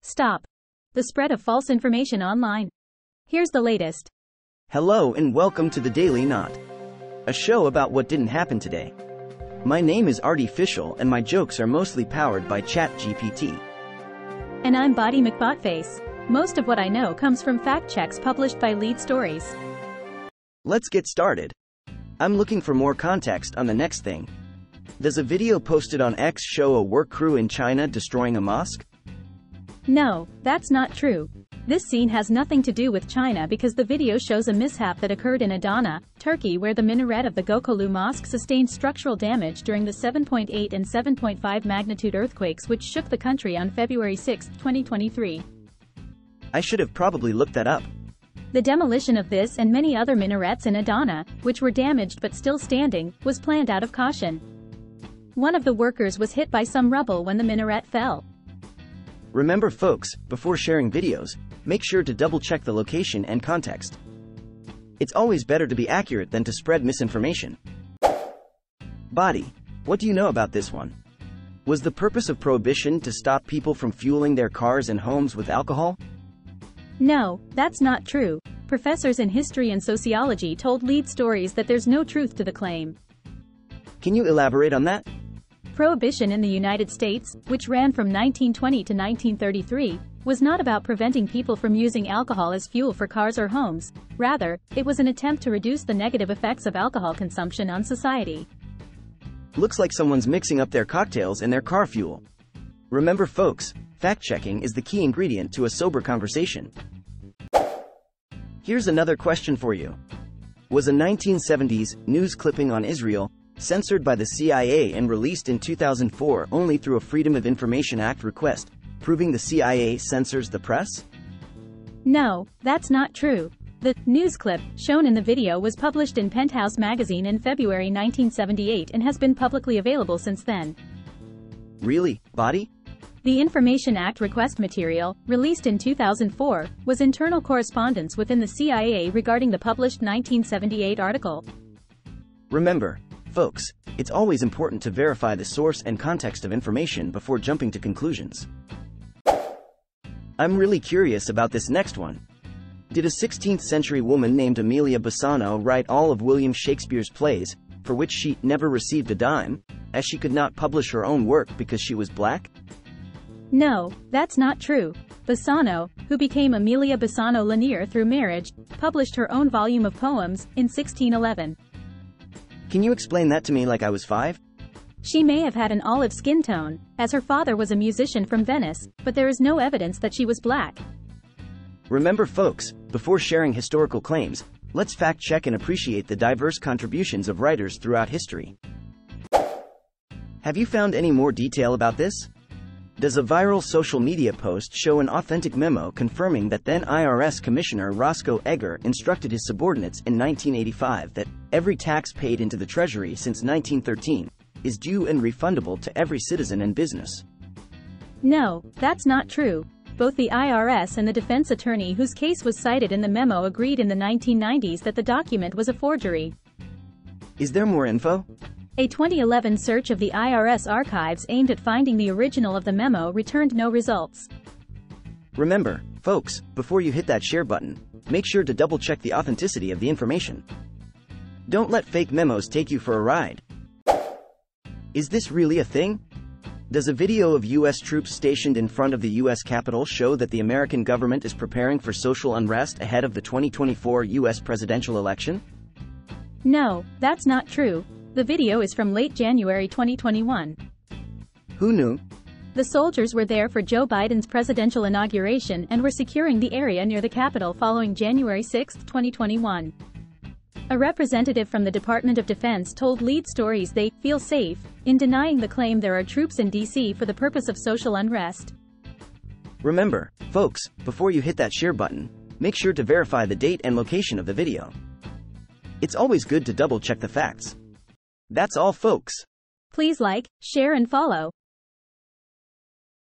Stop the spread of false information online. Here's the latest. Hello and welcome to the Daily Knot, a show about what didn't happen today. My name is Artificial and my jokes are mostly powered by ChatGPT. And I'm Body McBotface. Most of what I know comes from fact checks published by Lead Stories. Let's get started. I'm looking for more context on the next thing. Does a video posted on X show a work crew in China destroying a mosque? No, that's not true. This scene has nothing to do with China because the video shows a mishap that occurred in Adana, Turkey, where the minaret of the Gökçekolu Mosque sustained structural damage during the 7.8 and 7.5 magnitude earthquakes which shook the country on February 6, 2023. I should have probably looked that up. The demolition of this and many other minarets in Adana, which were damaged but still standing, was planned out of caution. One of the workers was hit by some rubble when the minaret fell. Remember folks, before sharing videos, make sure to double-check the location and context. It's always better to be accurate than to spread misinformation. Body, what do you know about this one? Was the purpose of Prohibition to stop people from fueling their cars and homes with alcohol? No, that's not true. Professors in history and sociology told Lead Stories that there's no truth to the claim. Can you elaborate on that? Prohibition in the United States, which ran from 1920 to 1933, was not about preventing people from using alcohol as fuel for cars or homes. Rather, it was an attempt to reduce the negative effects of alcohol consumption on society. Looks like someone's mixing up their cocktails in their car fuel. Remember folks, fact-checking is the key ingredient to a sober conversation. Here's another question for you. Was a 1970s news clipping on Israel censored by the CIA and released in 2004 only through a Freedom of Information Act request, proving the CIA censors the press? No, that's not true. The news clip shown in the video was published in Penthouse magazine in February 1978 and has been publicly available since then. Really, Body? The Information Act request material, released in 2004, was internal correspondence within the CIA regarding the published 1978 article. Remember, folks, it's always important to verify the source and context of information before jumping to conclusions. I'm really curious about this next one. Did a 16th century woman named Amelia Bassano write all of William Shakespeare's plays, for which she never received a dime, as she could not publish her own work because she was black? No, that's not true. Bassano, who became Amelia Bassano Lanier through marriage, published her own volume of poems in 1611. Can you explain that to me like I was 5? She may have had an olive skin tone, as her father was a musician from Venice, but there is no evidence that she was black. Remember folks, before sharing historical claims, let's fact-check and appreciate the diverse contributions of writers throughout history. Have you found any more detail about this? Does a viral social media post show an authentic memo confirming that then IRS Commissioner Roscoe Egger instructed his subordinates in 1985 that every tax paid into the Treasury since 1913 is due and refundable to every citizen and business? No, that's not true. Both the IRS and the defense attorney whose case was cited in the memo agreed in the 1990s that the document was a forgery. Is there more info? A 2011 search of the IRS archives aimed at finding the original of the memo returned no results. Remember, folks, before you hit that share button, make sure to double-check the authenticity of the information. Don't let fake memos take you for a ride. Is this really a thing? Does a video of U.S. troops stationed in front of the U.S. Capitol show that the American government is preparing for social unrest ahead of the 2024 U.S. presidential election? No, that's not true. The video is from late January 2021. Who knew? The soldiers were there for Joe Biden's presidential inauguration and were securing the area near the Capitol following January 6, 2021. A representative from the Department of Defense told Lead Stories they feel safe in denying the claim there are troops in D.C. for the purpose of social unrest. Remember, folks, before you hit that share button, make sure to verify the date and location of the video. It's always good to double-check the facts. That's all folks. Please like, share and follow.